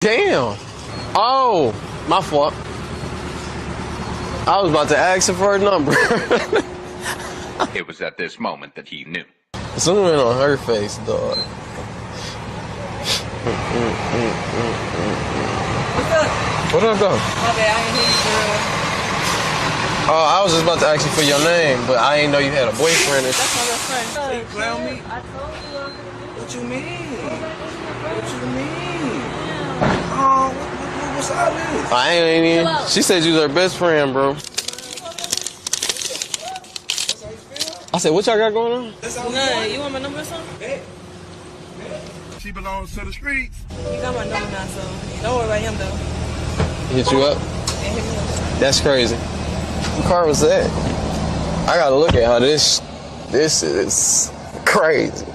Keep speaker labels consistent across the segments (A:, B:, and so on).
A: Damn. Oh, my fault. I was about to ask her for her number.
B: It was at this moment that he knew.
A: Zoom in on her face, dog. What up, though?
C: My bad, I ain't hear you, girl.
A: Oh, I was just about to ask you for your name, but I didn't know you had a boyfriend.
C: That's my best friend.
D: Hey, clown me.
C: I told you.
D: What you mean? What you mean? Oh, what's all this?
A: I ain't even. She said you was her best friend, bro. I said, what y'all got going on?
C: None. You want my number or something?
D: She belongs to the streets.
C: You got my number now, so don't worry about him, though.
A: Hit you up?
C: And hit me up.
A: That's crazy. What car was that? I gotta look at how this is crazy.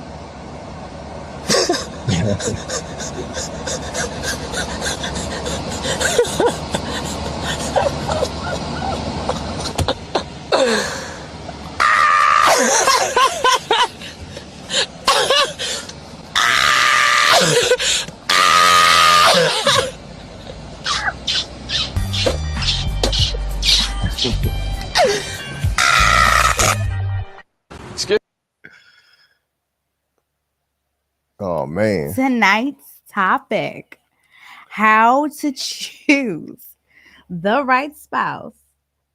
A: Excuse
E: Oh man.
F: Tonight's topic: how to choose the right spouse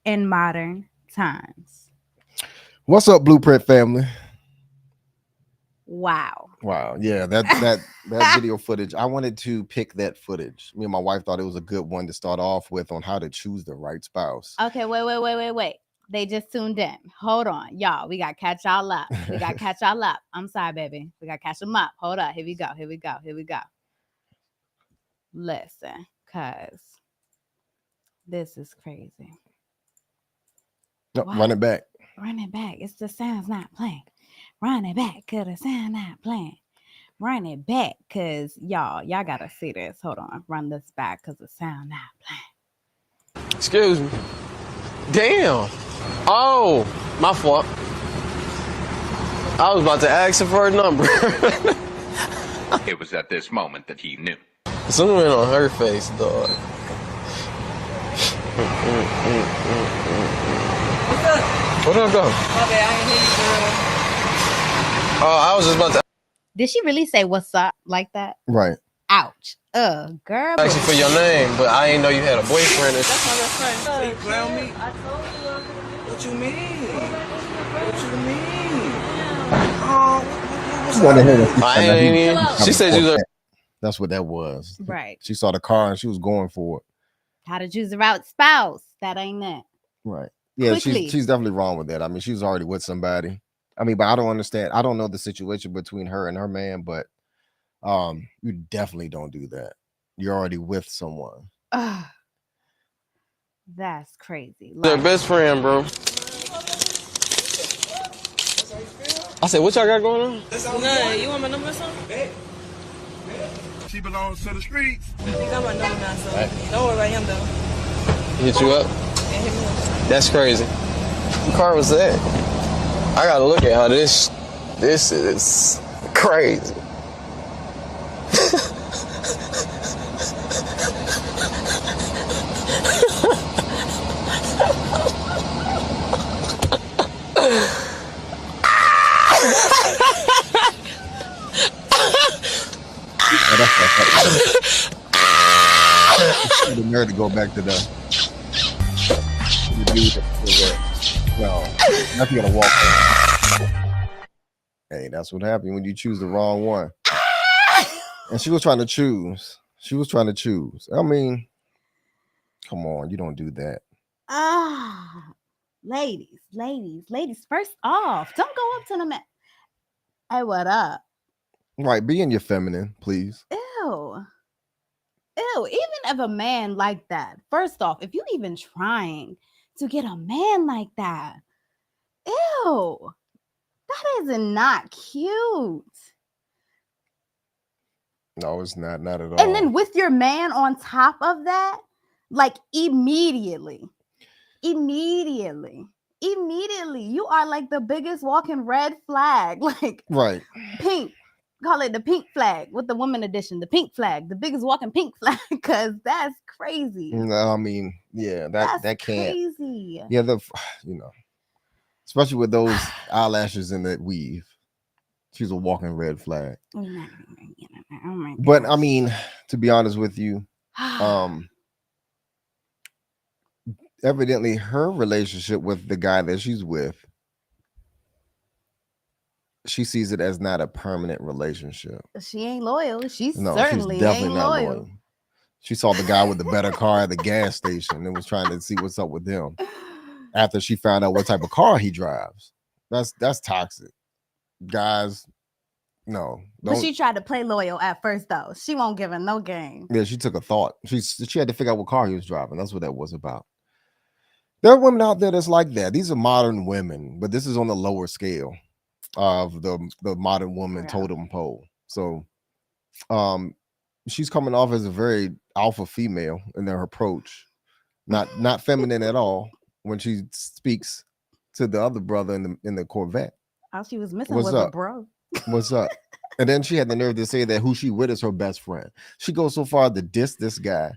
F: in modern times.
E: What's up, Blueprint family?
F: Wow.
E: Wow. Yeah, that video footage. I wanted to pick that footage. Me and my wife thought it was a good one to start off with on how to choose the right spouse.
F: Okay, wait. They just tuned in. Hold on, y'all. We got to catch y'all up. I'm sorry, baby. We got to catch them up. Hold up. Here we go. Listen, cuz this is crazy.
E: No,
F: What?
E: run it back.
F: Run it back. It's the sound's not playing. Run it back, cause the sound not playing. Run it back, cause y'all gotta see this. Hold on. Run this back, cause the sound not playing.
A: Excuse me. Damn. Oh, my fault. I was about to ask her for her number.
B: It was at this moment that he knew.
A: Zoom in on her face, dog. What up, though?
C: My bad, I ain't hear you, girl.
A: Oh, I was just about to
F: Did she really say what's up like that?
E: Right.
F: Ouch. Girl.
A: ask you for your name, but I didn't know you had a boyfriend.
C: That's my best friend.
D: Hey, clown me.
C: I told you.
D: What you mean? What you mean? Oh, what's all this?
A: I ain't even. She said you was her.
E: That's what that was.
F: Right.
E: She saw the car and she was going for it.
F: How to choose the right spouse. That ain't it.
E: Right. Yeah,
F: Quickly.
E: she's definitely wrong with that. I mean, she was already with somebody. I mean, but I don't understand. I don't know the situation between her and her man, but you definitely don't do that. You're already with someone.
F: Ugh. That's crazy.
A: Their
F: Like,
A: best friend, bro. I said, what y'all got going on?
C: None. You want my number or something?
D: She belongs to the streets.
C: You got my number now, so don't worry about him, though.
A: Hit you up?
C: And hit me up.
A: That's crazy. What car was that? I gotta look at how this is crazy.
E: The nerve to go back to the dude that no, that's gonna walk on. Hey, that's what happened when you choose the wrong one. And she was trying to choose. I mean, come on, you don't do that.
F: ladies. First off, don't go up to the man. Hey, what up?
E: Right, be in your feminine, please.
F: Ew. Even if a man like that, first off, if you even trying to get a man like that, ew, that is not cute.
E: No, it's not at all.
F: And then with your man on top of that, like immediately, you are like the biggest walking red flag, like
E: right.
F: pink, call it the pink flag with the woman edition, the pink flag, the biggest walking pink flag, because that's crazy.
E: No, I mean, yeah,
F: That's
E: that can't.
F: crazy.
E: Yeah, especially with those eyelashes in that weave. She's a walking red flag.
F: Oh my
E: But I
F: gosh.
E: mean, to be honest with you, evidently her relationship with the guy that she's with, she sees it as not a permanent relationship.
F: she ain't loyal. She
E: No,
F: certainly
E: she's definitely
F: ain't
E: not
F: loyal.
E: loyal. She saw the guy with the better car at the gas station and was trying to see what's up with him after she found out what type of car he drives. That's toxic. Guys, no.
F: But she tried to play loyal at first, though. She won't give him no game.
E: Yeah, she took a thought. She had to figure out what car he was driving. That's what that was about. There are women out there that's like that. These are modern women, but this is on the lower scale of the modern woman totem pole. So she's coming off as a very alpha female in her approach, not feminine at all when she speaks to the other brother in the Corvette.
F: All she was missing
E: What's
F: was
E: up?
F: a bro.
E: What's up? And then she had the nerve to say that who she with is her best friend. She goes so far to diss this guy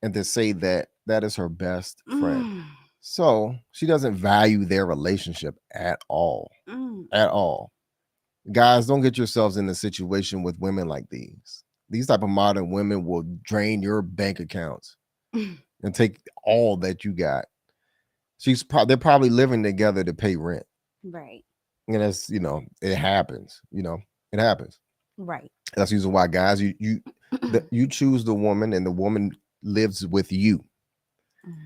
E: and to say that is her best friend. So she doesn't value their relationship at all. At all. Guys, don't get yourselves in a situation with women like these. These type of modern women will drain your bank accounts and take all that you got. They're probably living together to pay rent.
F: Right.
E: And that's, it happens. It happens.
F: Right.
E: That's the reason why, guys, you choose the woman and the woman lives with you.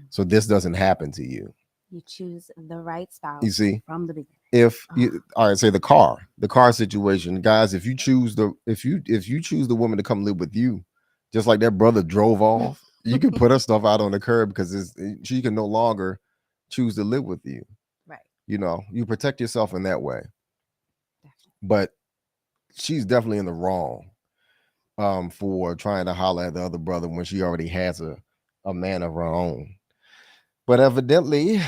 E: So this doesn't happen to you.
F: You choose the right spouse.
E: You see,
F: from the beginning.
E: If you, all right, say the car situation, guys, if you choose the woman to come live with you, just like that brother drove off, you can put her stuff out on the curb because she can no longer choose to live with you.
F: Right.
E: You protect yourself in that way. But she's definitely in the wrong for trying to holler at the other brother when she already has a man of her own. But evidently,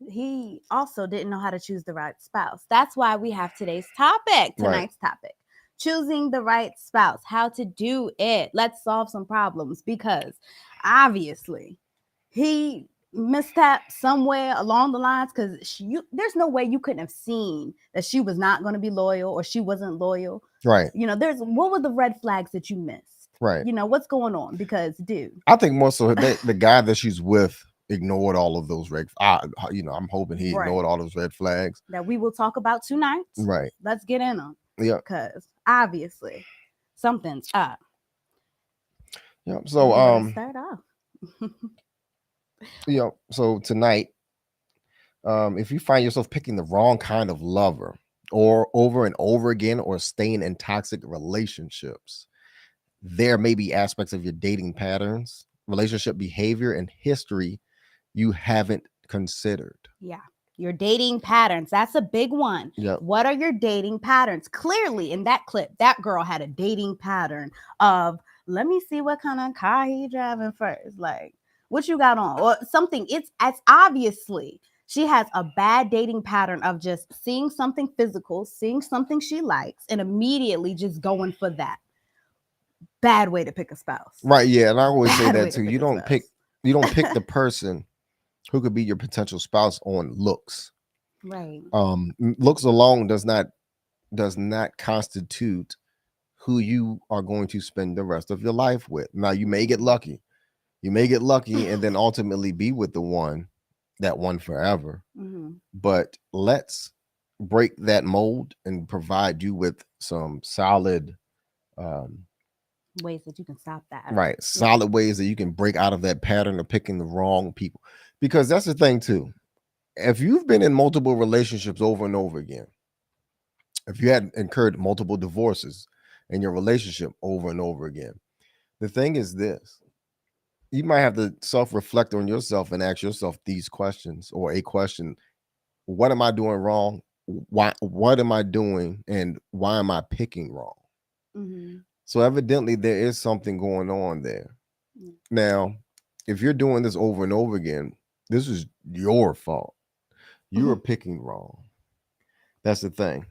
F: he also didn't know how to choose the right spouse. That's why we have tonight's topic. Choosing the right spouse, how to do it. Let's solve some problems, because obviously he misstepped somewhere along the lines, because there's no way you couldn't have seen that she was not going to be loyal or she wasn't loyal.
E: Right.
F: What were the red flags that you missed?
E: Right.
F: What's going on? Because, dude,
E: I think more so the guy that she's with ignored all of those I'm hoping he ignored all those red flags
F: that we will talk about tonight.
E: Right.
F: Let's get in them.
E: Yeah.
F: Because obviously something's up.
E: Yeah. So
F: start off.
E: So tonight, if you find yourself picking the wrong kind of lover or over and over again, or staying in toxic relationships, there may be aspects of your dating patterns, relationship behavior, and history you haven't considered.
F: Yeah. Your dating patterns. That's a big one.
E: Yep.
F: What are your dating patterns? Clearly in that clip, that girl had a dating pattern of, let me see what kind of car he driving first. Like, what you got on? Or something. It's obviously she has a bad dating pattern of just seeing something physical, seeing something she likes, and immediately just going for that. Bad way to pick a spouse.
E: Right. Yeah. And I always say that too. You don't pick the person who could be your potential spouse on looks.
F: Right.
E: Looks alone does not constitute who you are going to spend the rest of your life with. Now, you may get lucky. And then ultimately be with that one forever.
F: Mm-hmm.
E: But let's break that mold and provide you with some solid
F: ways that you can stop that.
E: Right. Solid ways that you can break out of that pattern of picking the wrong people. Because that's the thing too. If you've been in multiple relationships over and over again, if you had incurred multiple divorces in your relationship over and over again, the thing is this: you might have to self-reflect on yourself and ask yourself these questions, or a question: what am I doing wrong? What am I doing, and why am I picking wrong?
F: Mm-hmm.
E: So evidently there is something going on there.
F: Mm-hmm.
E: Now, if you're doing this over and over again, this is your fault. You are picking wrong. That's the thing.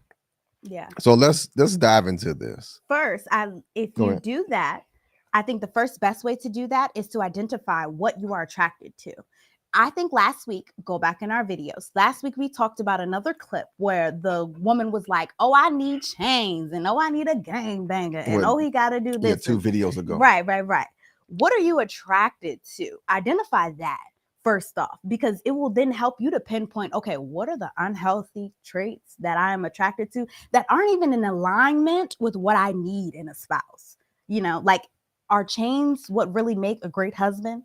F: Yeah.
E: So let's dive into this.
F: First, if
E: Go
F: you
E: ahead.
F: do that, I think the first best way to do that is to identify what you are attracted to. I think last week, go back in our videos. Last week we talked about another clip where the woman was like, "Oh, I need chains, and oh, I need a gangbanger, and
E: Well,
F: oh, he got to do
E: Yeah,
F: this."
E: 2 videos ago.
F: Right. What are you attracted to? Identify that first off, because it will then help you to pinpoint, okay, what are the unhealthy traits that I am attracted to that aren't even in alignment with what I need in a spouse? You know, like, are chains what really make a great husband?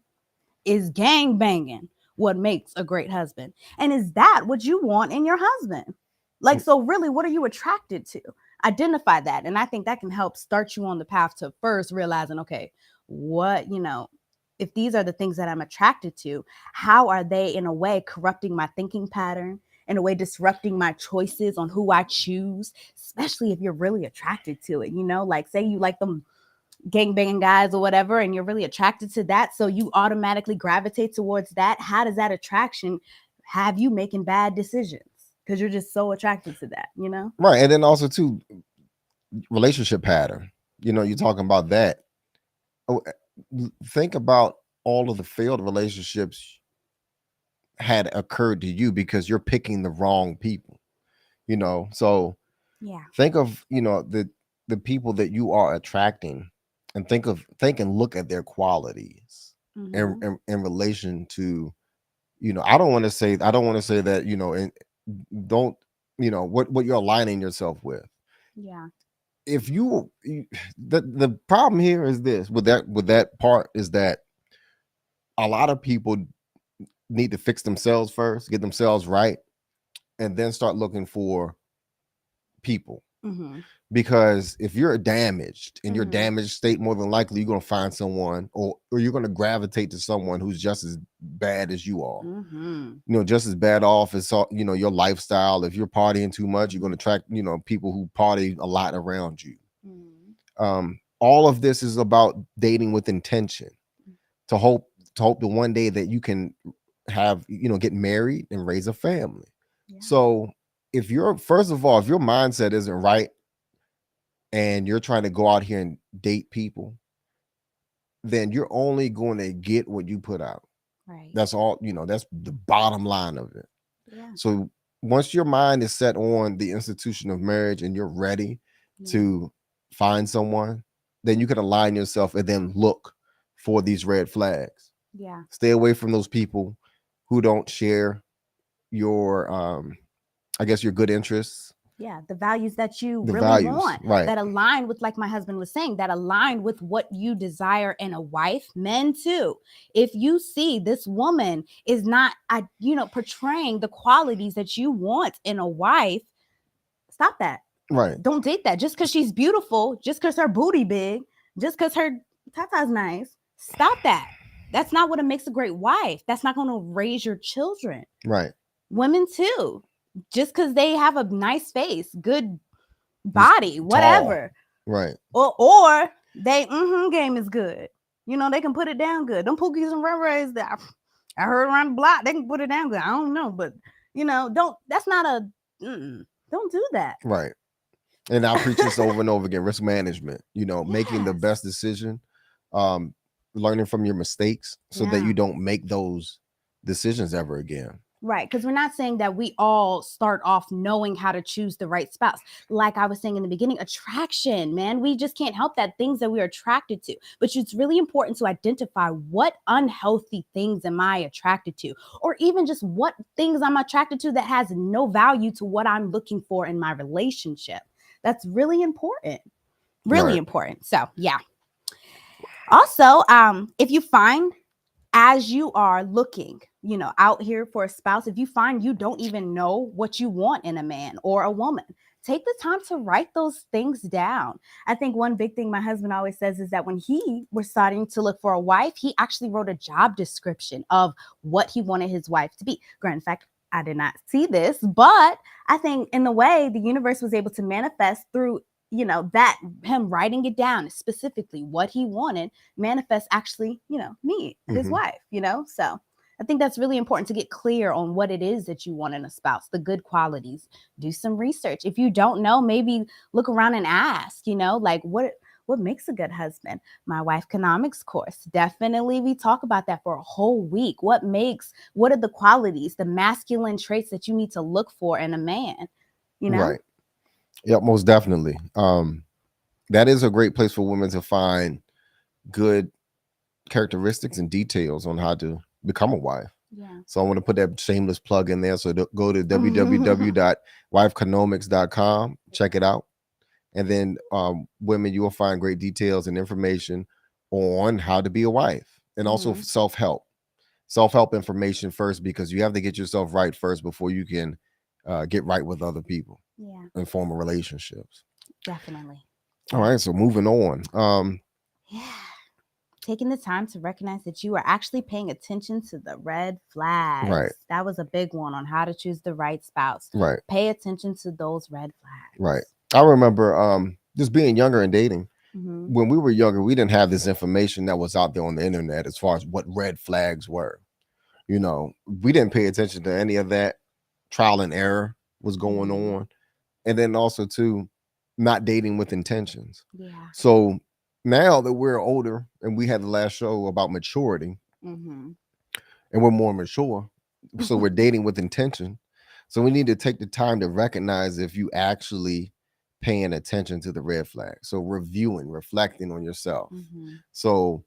F: Is gang banging what makes a great husband? And is that what you want in your husband? Like, so really, what are you attracted to? Identify that. And I think that can help start you on the path to first realizing, okay, what, if these are the things that I'm attracted to, how are they in a way corrupting my thinking pattern, in a way disrupting my choices on who I choose, especially if you're really attracted to it, like say you like them gangbanging guys or whatever, and you're really attracted to that, so you automatically gravitate towards that. How does that attraction have you making bad decisions? Because you're just so attracted to that,
E: Right. And then also too, relationship pattern. You're talking about that. Oh, think about all of the failed relationships had occurred to you because you're picking the wrong people. So
F: Yeah.
E: think of the people that you are attracting, and think and look at their qualities
F: Mhm.
E: in relation to, I don't want to say that, and don't, what you're aligning yourself with.
F: Yeah.
E: If the problem here is this with that part is that a lot of people need to fix themselves first, get themselves right, and then start looking for people.
F: Mm-hmm.
E: Because if you're damaged in your
F: Mhm.
E: damaged state, more than likely you're going to find someone, or you're going to gravitate to someone who's just as bad as you are.
F: Mm-hmm.
E: Just as bad off as your lifestyle. If you're partying too much, you're going to attract people who party a lot around you.
F: Mm-hmm.
E: All of this is about dating with intention, to hope that one day that you can have get married and raise a family.
F: Yeah.
E: So if your mindset isn't right and you're trying to go out here and date people, then you're only going to get what you put out.
F: Right.
E: That's all, that's the bottom line of it.
F: Yeah.
E: So once your mind is set on the institution of marriage and you're ready to find someone, then you can align yourself and then look for these red flags.
F: Yeah.
E: Stay away from those people who don't share your your good interests.
F: Yeah, the values that you
E: The
F: really
E: values,
F: want,
E: right.
F: that align with, like my husband was saying, that align with what you desire in a wife. Men too. If you see this woman is not, portraying the qualities that you want in a wife, stop that.
E: Right.
F: Don't date that. Just because she's beautiful, just because her booty big, just because her tata's nice, stop that. That's not what makes a great wife. That's not going to raise your children.
E: Right.
F: Women too. Just because they have a nice face, good body, whatever.
E: Tall. Right.
F: Or they game is good. They can put it down good. Them Pookies and Ray Rays that I heard around the block, they can put it down good. I don't know, but that's not don't do that.
E: Right. And I preach this over and over again: risk management. Making the best decision, learning from your mistakes so that you don't make those decisions ever again.
F: Right, because we're not saying that we all start off knowing how to choose the right spouse. Like I was saying in the beginning, attraction, man, we just can't help that, things that we're attracted to. But it's really important to identify what unhealthy things am I attracted to, or even just what things I'm attracted to that has no value to what I'm looking for in my relationship. That's really important. Really important. So, yeah. Also, if you find as you are looking, out here for a spouse, if you find you don't even know what you want in a man or a woman, take the time to write those things down. I think one big thing my husband always says is that when he was starting to look for a wife, he actually wrote a job description of what he wanted his wife to be. Granted, in fact, I did not see this, but I think in the way the universe was able to manifest through that him writing it down specifically what he wanted, manifest actually, me, his wife, so I think that's really important to get clear on what it is that you want in a spouse, the good qualities. Do some research. If you don't know, maybe look around and ask, like what makes a good husband? My Wife Economics course. Definitely we talk about that for a whole week. What are the qualities, the masculine traits that you need to look for in a man?
E: Right. Yep, most definitely. That is a great place for women to find good characteristics and details on how to become a wife.
F: Yeah.
E: So I want to put that shameless plug in there. So go to www.wifeconomics.com, check it out. And then women, you will find great details and information on how to be a wife, and also self-help information first, because you have to get yourself right first before you can get right with other people and form relationships.
F: Definitely.
E: All right. So moving on.
F: Taking the time to recognize that you are actually paying attention to the red flags.
E: Right.
F: That was a big one on how to choose the right spouse.
E: Right.
F: Pay attention to those red flags.
E: Right. I remember just being younger and dating. When we were younger, we didn't have this information that was out there on the internet as far as what red flags were. We didn't pay attention to any of that. Trial and error was going on. And then also too, not dating with intentions.
F: Yeah.
E: So now that we're older, and we had the last show about maturity, and we're more mature, so we're dating with intention. So we need to take the time to recognize if you actually paying attention to the red flag. So reflecting on yourself. So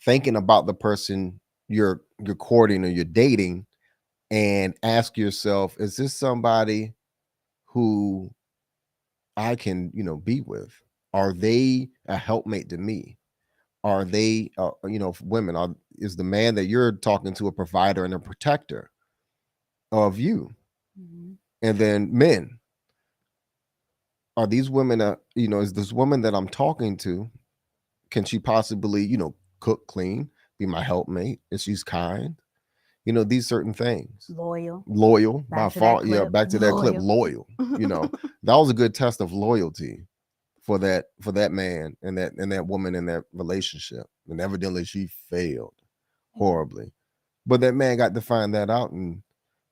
E: thinking about the person you're courting or you're dating, and ask yourself, is this somebody who I can, be with? Are they a helpmate to me? Are they, women, is the man that you're talking to a provider and a protector of you? And then men, are these women, is this woman that I'm talking to, can she possibly, cook, clean, be my helpmate? Is she's kind? These certain things. Loyal by far. Yeah, back to that clip. Loyal. That was a good test of loyalty for that man and that woman in that relationship. And evidently she failed horribly. But that man got to find that out, and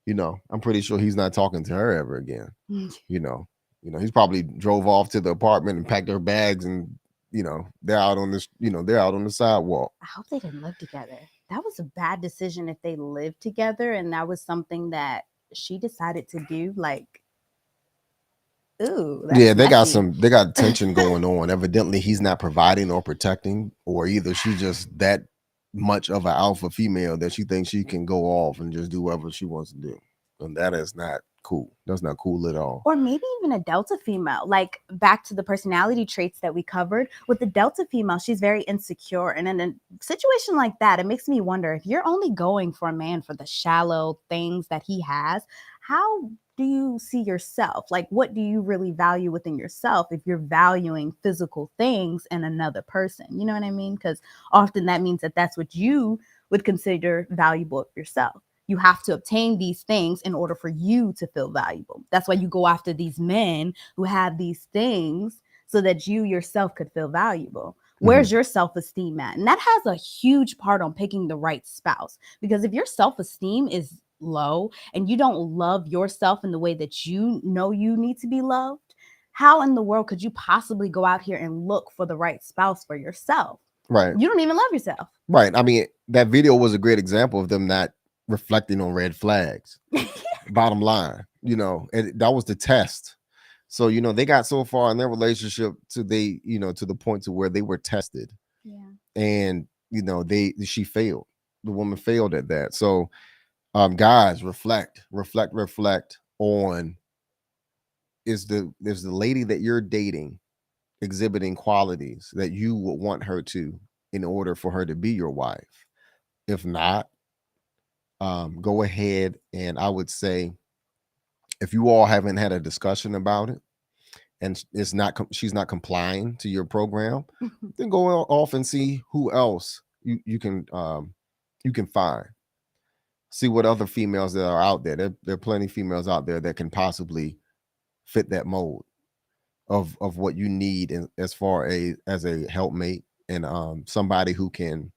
E: I'm pretty sure he's not talking to her ever again. He's probably drove off to the apartment and packed her bags, and they're out on this, they're out on the sidewalk.
F: I hope they didn't live together. That was a bad decision if they lived together and that was something that she decided to do. Like, ooh.
E: Yeah, they got tension going on. Evidently, he's not providing or protecting, or either she's just that much of an alpha female that she thinks she can go off and just do whatever she wants to do. And that is not cool. That's not cool at all.
F: Or maybe even a Delta female, like back to the personality traits that we covered. With the Delta female, she's very insecure. And in a situation like that, it makes me wonder, if you're only going for a man for the shallow things that he has, how do you see yourself? Like, what do you really value within yourself if you're valuing physical things in another person? You know what I mean? Because often that means that that's what you would consider valuable of yourself. You have to obtain these things in order for you to feel valuable. That's why you go after these men who have these things so that you yourself could feel valuable. Where's your self-esteem at? And that has a huge part on picking the right spouse. Because if your self-esteem is low and you don't love yourself in the way that you know you need to be loved, how in the world could you possibly go out here and look for the right spouse for yourself?
E: Right.
F: You don't even love yourself.
E: Right. I mean, that video was a great example of them not reflecting on red flags. Bottom line, and that was the test. So they got so far in their relationship to the point to where they were tested.
F: Yeah.
E: And she failed. The woman failed at that. So guys, reflect on, is the lady that you're dating exhibiting qualities that you would want her to in order for her to be your wife? If not, go ahead, and I would say, if you all haven't had a discussion about it and she's not complying to your program, then go off and see who else you can find. See what other females that are out there. There are plenty of females out there that can possibly fit that mold of what you need as far as a helpmate, and somebody who can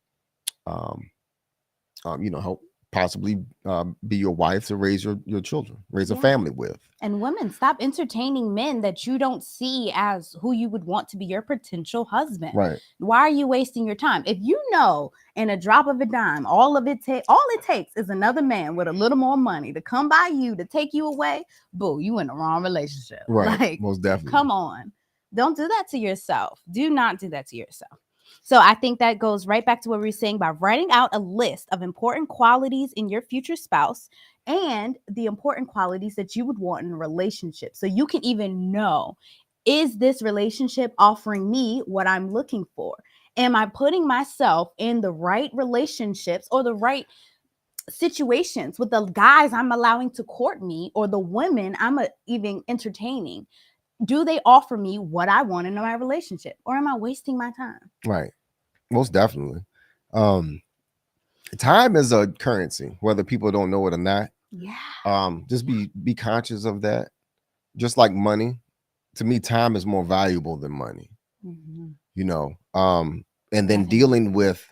E: help possibly be your wife to raise your children, raise a
F: Yeah.
E: family with.
F: And women, stop entertaining men that you don't see as who you would want to be your potential husband.
E: Right.
F: Why are you wasting your time? If you know in a drop of a dime, all it takes is another man with a little more money to come by you to take you away. Boo, you in the wrong relationship.
E: Right.
F: Like,
E: Most definitely.
F: come on. Don't do that to yourself. Do not do that to yourself. So I think that goes right back to what we were saying by writing out a list of important qualities in your future spouse and the important qualities that you would want in a relationship. So you can even know, is this relationship offering me what I'm looking for? Am I putting myself in the right relationships or the right situations with the guys I'm allowing to court me or the women I'm even entertaining? Do they offer me what I want in my relationship, or am I wasting my time?
E: Right. Most definitely. Time is a currency, whether people don't know it or not.
F: Yeah.
E: Just be conscious of that. Just like money, to me, time is more valuable than money.
F: Mhm.
E: You know, and then
F: Definitely.
E: dealing with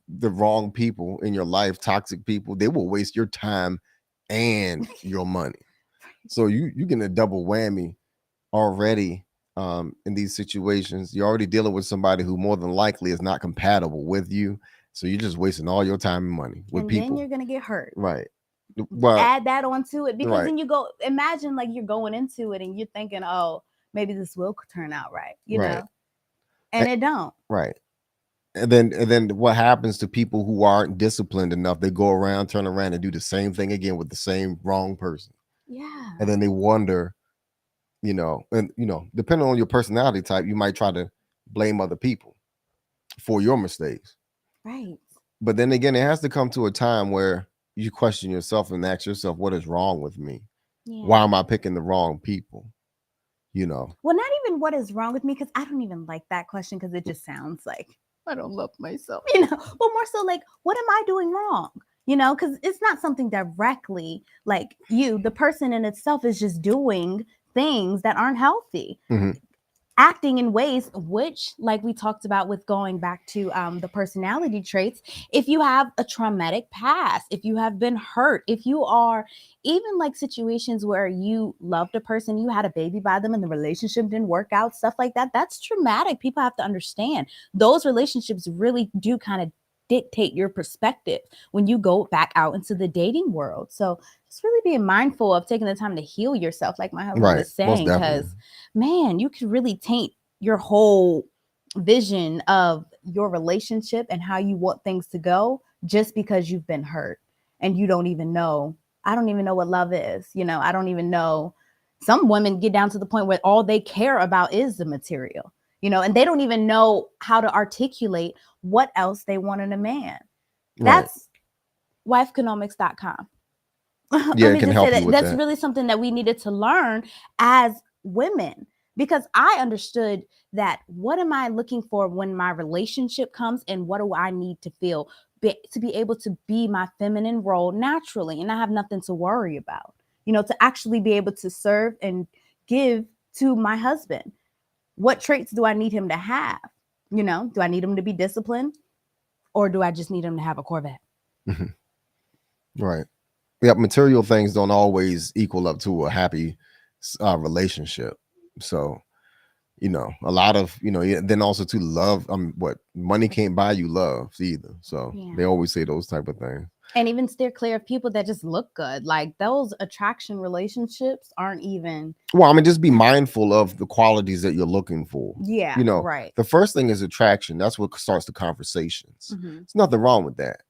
E: the wrong people in your life, toxic people, they will waste your time and your money. So you get a double whammy already in these situations. You're already dealing with somebody who more than likely is not compatible with you. So you're just wasting all your time and money with
F: And
E: people.
F: then you're gonna get hurt.
E: Right. Well,
F: Add that onto it, because
E: right.
F: then you go imagine like you're going into it and you're thinking, oh, maybe this will turn out right, you
E: Right.
F: know, and it don't.
E: Right. And then what happens to people who aren't disciplined enough? They go around, turn around, and do the same thing again with the same wrong person.
F: Yeah.
E: And then they wonder, depending on your personality type, you might try to blame other people for your mistakes.
F: Right.
E: But then again, it has to come to a time where you question yourself and ask yourself, what is wrong with me?
F: Yeah.
E: Why am I picking the wrong people?
F: Well, not even what is wrong with me, because I don't even like that question, because it just sounds like I don't love myself, but more so like, what am I doing wrong? Because it's not something directly like you, the person in itself is just doing things that aren't healthy.
E: Mhm.
F: Acting in ways which, like we talked about with going back to the personality traits, if you have a traumatic past, if you have been hurt, if you are even like situations where you loved a person, you had a baby by them and the relationship didn't work out, stuff like that, that's traumatic. People have to understand those relationships really do kind of dictate your perspective when you go back out into the dating world. So just really being mindful of taking the time to heal yourself, like my husband
E: Right.
F: was
E: Most
F: saying,
E: definitely.
F: because man, you could really taint your whole vision of your relationship and how you want things to go just because you've been hurt and you don't even know. I don't even know what love is. I don't even know. Some women get down to the point where all they care about is the material, and they don't even know how to articulate what else they want in a man.
E: Right.
F: That's wifeconomics.com.
E: Yeah,
F: Let
E: it
F: me
E: can
F: just
E: help
F: say
E: you
F: that
E: with
F: that's
E: that.
F: really something that we needed to learn as women, because I understood that what am I looking for when my relationship comes, and what do I need to feel to be able to be my feminine role naturally and I have nothing to worry about, to actually be able to serve and give to my husband. What traits do I need him to have? Do I need him to be disciplined, or do I just need him to have a Corvette?
E: Right. Yeah, material things don't always equal up to a happy relationship. So, a lot of, then also to love, what money can't buy you love either. So
F: Yeah.
E: they always say those type of things.
F: And even steer clear of people that just look good. Like those attraction relationships aren't even.
E: Well, just be mindful of the qualities that you're looking for.
F: Yeah, right.
E: The first thing is attraction. That's what starts the conversations.
F: Mhm.
E: There's nothing wrong with that.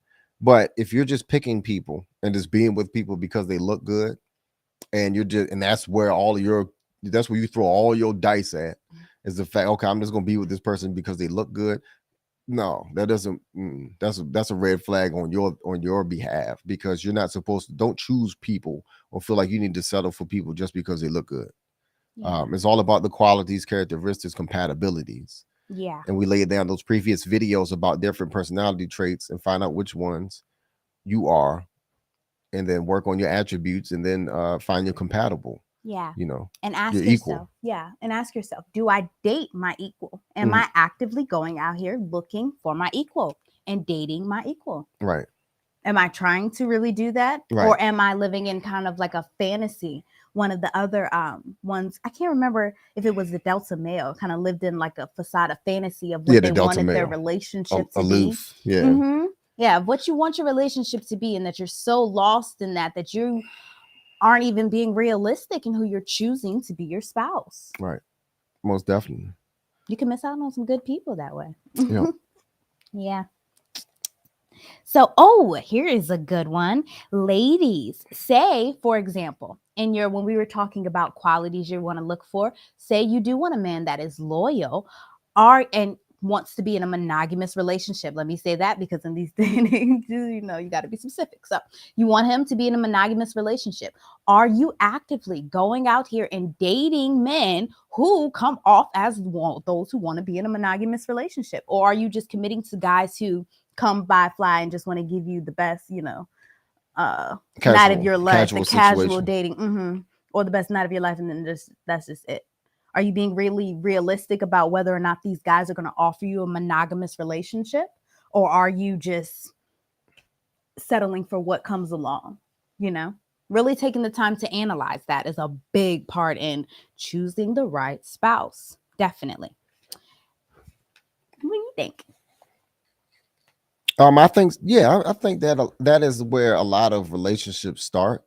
E: But if you're just picking people and just being with people because they look good, and that's where that's where you throw all your dice at, is the fact, okay, I'm just gonna be with this person because they look good. No, that doesn't. That's a red flag on your behalf, because you're not supposed to. Don't choose people or feel like you need to settle for people just because they look good.
F: Yeah.
E: It's all about the qualities, characteristics, compatibilities.
F: Yeah.
E: And we laid down those previous videos about different personality traits and find out which ones you are, and then work on your attributes, and then find your compatible.
F: Yeah. And
E: ask
F: ask yourself. Yeah. And ask yourself, do I date my equal? Am I actively going out here looking for my equal and dating my equal?
E: Right.
F: Am I trying to really do that?
E: Right.
F: Or am I living in kind of like a fantasy? One of the other ones, I can't remember if it was the Delta male, kind of lived in like a facade of fantasy of what
E: Yeah,
F: they
E: the Delta
F: wanted their
E: male.
F: relationship to be.
E: Aloof. Yeah.
F: Mm-hmm. Yeah, what you want your relationship to be, and that you're so lost in that you aren't even being realistic in who you're choosing to be your spouse.
E: Right. Most definitely.
F: You can miss out on some good people that way.
E: Yeah.
F: Yeah. So, here is a good one. Ladies, say, for example, when we were talking about qualities you want to look for, say you do want a man that is loyal and wants to be in a monogamous relationship. Let me say that, because in these day and age, you got to be specific. So you want him to be in a monogamous relationship. Are you actively going out here and dating men who come off as those who want to be in a monogamous relationship? Or are you just committing to guys who come by fly and just want to give you the best, night of your life, the casual dating, or the best night of your life, and then that's just it? Are you being really realistic about whether or not these guys are going to offer you a monogamous relationship? Or are you just settling for what comes along? Really taking the time to analyze that is a big part in choosing the right spouse. Definitely. What do you think?
E: I think that is where a lot of relationships start.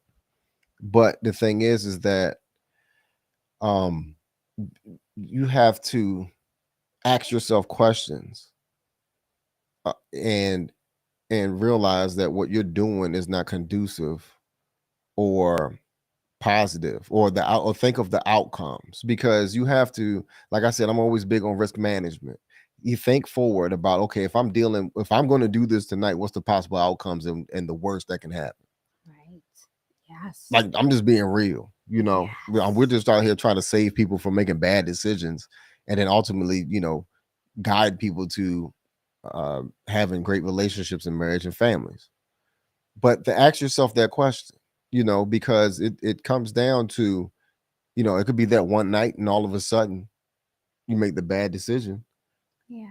E: But the thing is that you have to ask yourself questions and realize that what you're doing is not conducive or positive, or think of the outcomes, because you have to, like I said, I'm always big on risk management. You think forward about, okay, if I'm going to do this tonight, what's the possible outcomes and the worst that can happen?
F: Right. Yes.
E: Like, I'm just being real. Yes. We're just out here trying to save people from making bad decisions, and then ultimately, guide people to having great relationships in marriage and families. But to ask yourself that question, because it comes down to, it could be that one night and all of a sudden you make the bad decision.
F: Yeah.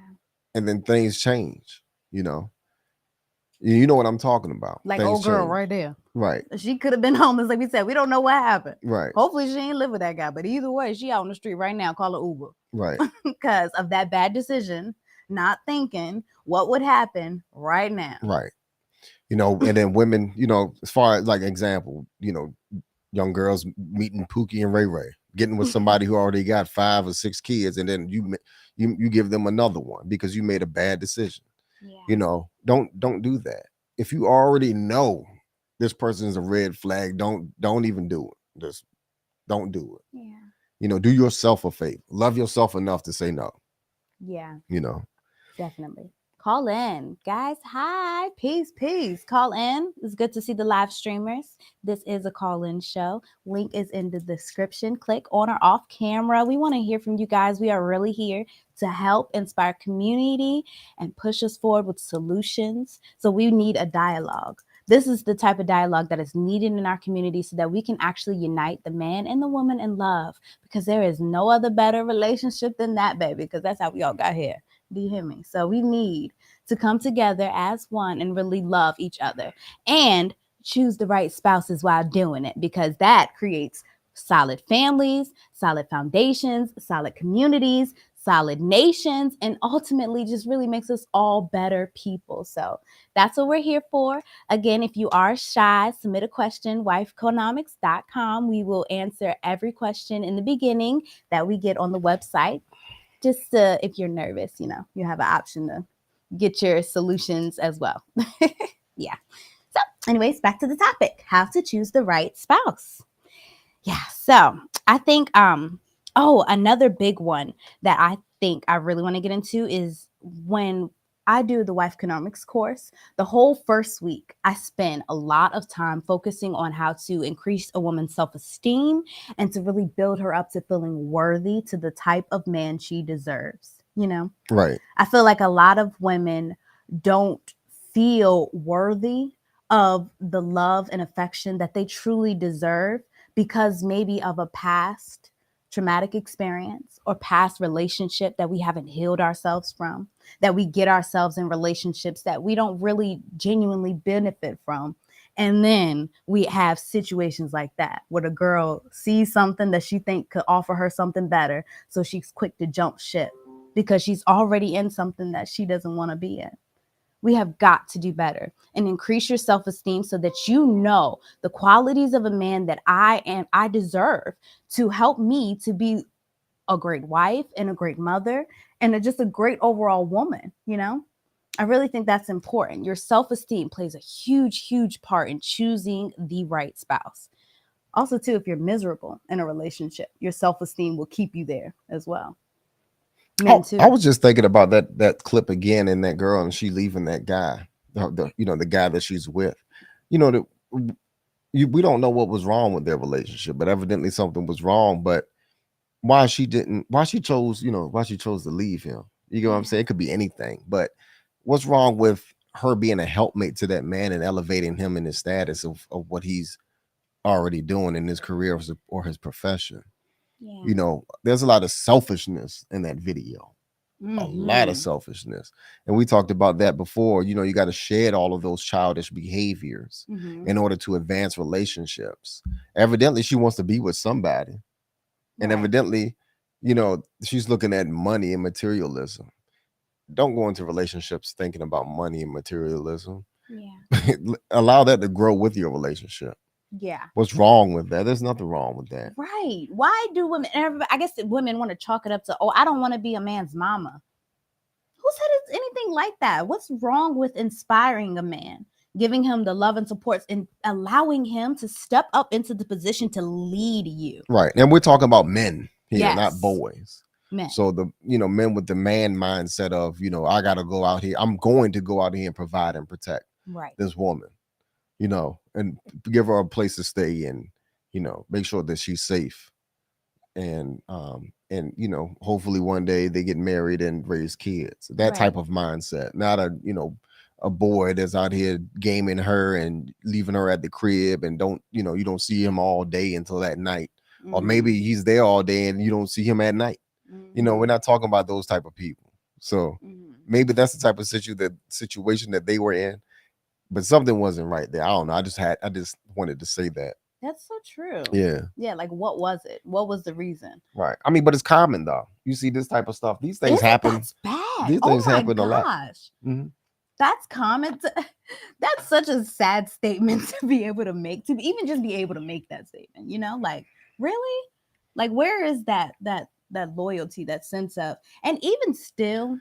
E: And then things change, you know what I'm talking about.
F: Like
E: things
F: old girl
E: change.
F: right there.
E: Right.
F: She could have been homeless, like we said. We don't know what happened.
E: Right.
F: Hopefully she ain't live with that guy. But either way, she out on the street right now. Call her Uber.
E: Right.
F: Because of that bad decision, not thinking what would happen right now.
E: Right. And then women, as far as like example, young girls meeting Pookie and Ray Ray, getting with somebody who already got 5 or 6 kids, and then you give them another one because you made a bad decision. Yeah. Don't do that. If you already know this person is a red flag, don't even do it. Just don't do it. Yeah. Do yourself a favor. Love yourself enough to say no.
F: Yeah.
E: Definitely.
F: Call in, guys. Hi, peace. Call in. It's good to see the live streamers. This is a call-in show. Link is in the description. Click on or off camera. We want to hear from you guys. We are really here to help inspire community and push us forward with solutions. So we need a dialogue. This is the type of dialogue that is needed in our community so that we can actually unite the man and the woman in love, because there is no other better relationship than that, baby, because that's how we all got here. Do you hear me? So we need to come together as one and really love each other and choose the right spouses while doing it, because that creates solid families, solid foundations, solid communities, solid nations, and ultimately just really makes us all better people. So that's what we're here for. Again, if you are shy, submit a question, wifeconomics.com. We will answer every question in the beginning that we get on the website. Just if you're nervous, you have an option to get your solutions as well. Yeah. So anyways, back to the topic, how to choose the right spouse. Yeah. So I think, another big one that I think I really want to get into is when I do the Wifeconomics course. The whole first week, I spend a lot of time focusing on how to increase a woman's self-esteem and to really build her up to feeling worthy to the type of man she deserves, Right. I feel like a lot of women don't feel worthy of the love and affection that they truly deserve because maybe of a past traumatic experience or past relationship that we haven't healed ourselves from, that we get ourselves in relationships that we don't really genuinely benefit from. And then we have situations like that where the girl sees something that she thinks could offer her something better. So she's quick to jump ship because she's already in something that she doesn't want to be in. We have got to do better and increase your self-esteem so that you know the qualities of a man that I deserve to help me to be a great wife and a great mother and just a great overall woman, you know? I really think that's important. Your self-esteem plays a huge, huge part in choosing the right spouse. Also, too, if you're miserable in a relationship, your self-esteem will keep you there as well. Men too.
E: I was just thinking about that clip again, and that girl, and she leaving that guy, the guy that she's with. We don't know what was wrong with their relationship, but evidently something was wrong. But why she chose to leave him? You know what I'm saying? It could be anything, but what's wrong with her being a helpmate to that man and elevating him in his status of what he's already doing in his career or his profession? Yeah. There's a lot of selfishness in that video. Mm-hmm. A lot of selfishness. And we talked about that before. You got to shed all of those childish behaviors in order to advance relationships. Evidently, she wants to be with somebody. And evidently, she's looking at money and materialism. Don't go into relationships thinking about money and materialism. Yeah. Allow that to grow with your relationship. Yeah. What's wrong with that? There's nothing wrong with that.
F: Right. Why do women, I guess women want to chalk it up to, I don't want to be a man's mama. Who said it's anything like that? What's wrong with inspiring a man, giving him the love and support and allowing him to step up into the position to lead you?
E: Right. And we're talking about men here, not boys.
F: Men.
E: So men with the man mindset of, I got to go out here. I'm going to go out here and provide and protect this woman. And give her a place to stay and, make sure that she's safe. And hopefully one day they get married and raise kids. That type of mindset, not a boy that's out here gaming her and leaving her at the crib and you don't see him all day until that night. Mm-hmm. Or maybe he's there all day and you don't see him at night. Mm-hmm. We're not talking about those type of people. So maybe that's the type of situation that they were in. But something wasn't right there. I don't know. I just wanted to say that.
F: That's so true.
E: Yeah.
F: Yeah. Like, what was it? What was the reason?
E: Right. I mean, but it's common though. You see this type of stuff. These things happen.
F: That's bad.
E: These things happen a lot.
F: Mm-hmm. That's common. That's such a sad statement to be able to make. To even just be able to make that statement. Like, really? Like, where is that loyalty, that sense of, and even still.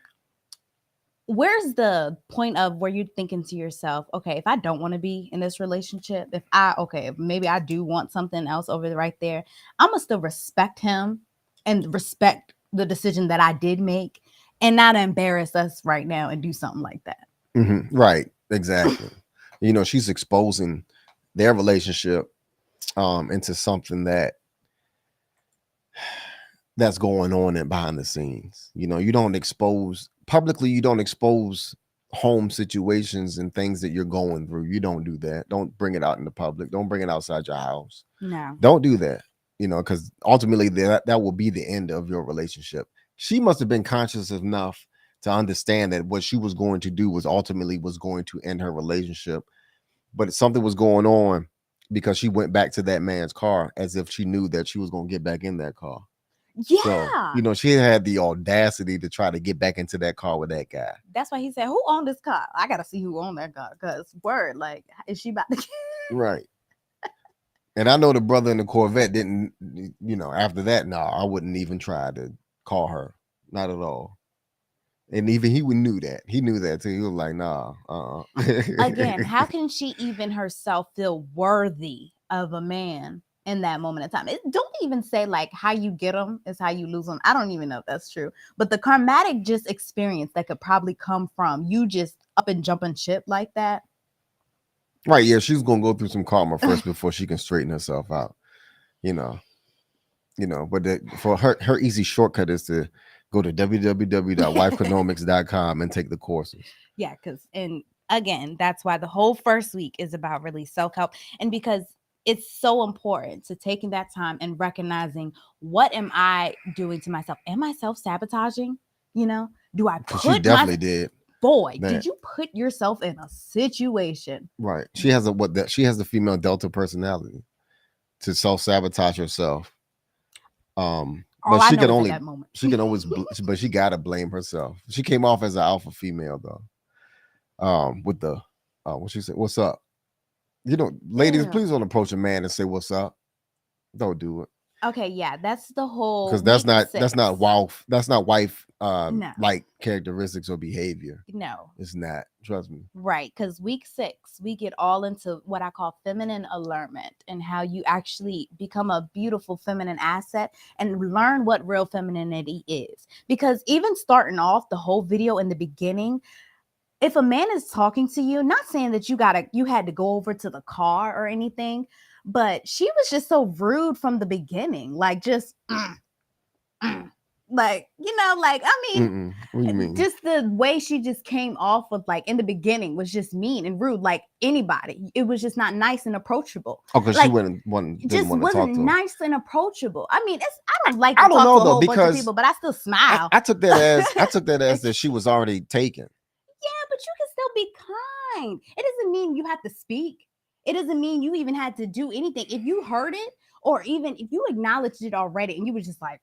F: Where's the point of where you're thinking to yourself, okay, if I don't want to be in this relationship, if maybe I do want something else over right there, I'm going to still respect him and respect the decision that I did make and not embarrass us right now and do something like that.
E: Mm-hmm. Right. Exactly. She's exposing their relationship into something that's going on and behind the scenes. You don't expose publicly, you don't expose home situations and things that you're going through. You don't do that. Don't bring it out in the public. Don't bring it outside your house.
F: No.
E: Don't do that, because ultimately that will be the end of your relationship. She must have been conscious enough to understand that what she was going to do was going to end her relationship. But something was going on because she went back to that man's car as if she knew that she was going to get back in that car.
F: Yeah.
E: So, she had the audacity to try to get back into that car with that guy.
F: That's why he said, who owned this car? I got to see who owned that car. Because is she about to...
E: Right. And I know the brother in the Corvette didn't, after that, I wouldn't even try to call her. Not at all. And even he knew that. He knew that too. He was like, nah.
F: Again, how can she even herself feel worthy of a man in that moment of time? Don't even say like how you get them is how you lose them. I don't even know if that's true. But the karmatic experience that could probably come from you just up and jumping ship like that.
E: Right. Yeah. She's going to go through some karma first before she can straighten herself out, but for her easy shortcut is to go to www.wifeconomics.com and take the courses.
F: Yeah. And again, that's why the whole first week is about really self-help. And because it's so important to taking that time and recognizing, what am I doing to myself? Am I self-sabotaging? You know, do I
E: Because she
F: put
E: definitely did.
F: boy,
E: Man.
F: did you put yourself in a situation?
E: Right. She has she has the female Delta personality to self-sabotage herself.
F: All
E: But
F: I
E: she
F: know
E: can
F: is at
E: only
F: that moment.
E: she can always but she gotta blame herself. She came off as an alpha female though. With the what she said, what's up? You know, ladies,
F: Yeah.
E: please don't approach a man and say what's up. Don't do it.
F: Okay, yeah, that's the whole
E: Because that's
F: week
E: not
F: 6.
E: wife
F: No.
E: like characteristics or behavior.
F: No.
E: It's not. Trust me.
F: Right, because week 6, we get all into what I call feminine allurement, and how you actually become a beautiful feminine asset and learn what real femininity is. Because even starting off the whole video in the beginning, if a man is talking to you, not saying that you had to go over to the car or anything, but she was just so rude from the beginning, like just like, you know, like, I mean,
E: What do you mean?
F: just the way she just came off with, like, in the beginning was just mean and rude, like anybody. It was just not nice and approachable.
E: Oh, because
F: like,
E: she didn't want to
F: Just
E: talk
F: wasn't
E: to him.
F: nice and approachable. I mean, I don't like
E: I
F: to
E: don't
F: talk
E: know,
F: to a
E: though,
F: whole bunch of
E: because
F: people, but I still smile.
E: I took that as that she was already taken.
F: Yeah, but you can still be kind. It doesn't mean you have to speak. It doesn't mean you even had to do anything. If you heard it, or even if you acknowledged it already, and you were just like,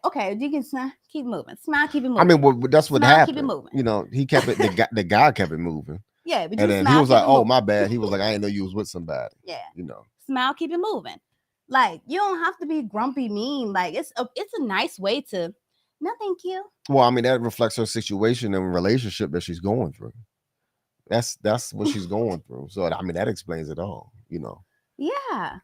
F: okay, you can smile, keep moving, smile, keep it moving.
E: I mean, well, that's what
F: Smile,
E: happened.
F: keep it moving.
E: You know, he kept it. The guy kept it moving.
F: Yeah, but you
E: And then
F: smile,
E: he was
F: keep
E: like,
F: it
E: "Oh,
F: moving.
E: my bad." He was like, "I didn't know you was with somebody."
F: Yeah,
E: You know,
F: smile, keep it moving. Like, you don't have to be grumpy, mean. Like, it's a nice way to. No, thank you.
E: well, I mean, that reflects her situation and relationship that she's going through. That's what she's going through. So I mean, that explains it all. You know.
F: Yeah.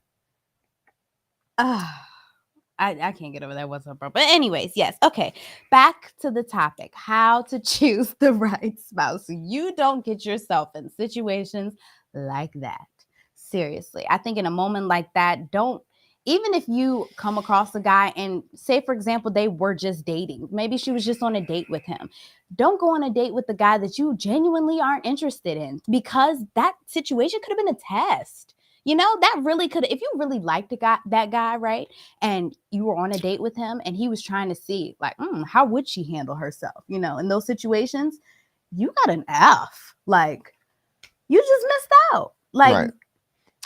F: I can't get over that. What's up, bro? But anyways, yes. Okay. Back to the topic: how to choose the right spouse so you don't get yourself in situations like that. Seriously, I think in a moment like that, don't. Even if you come across a guy and say, for example, they were just dating, maybe she was just on a date with him. Don't go on a date with the guy that you genuinely aren't interested in, because that situation could have been a test. You know, that really could, if you really liked that guy, right? And you were on a date with him and he was trying to see, like, how would she handle herself? You know, in those situations, you got an F. Like, you just missed out. Like,
E: Right.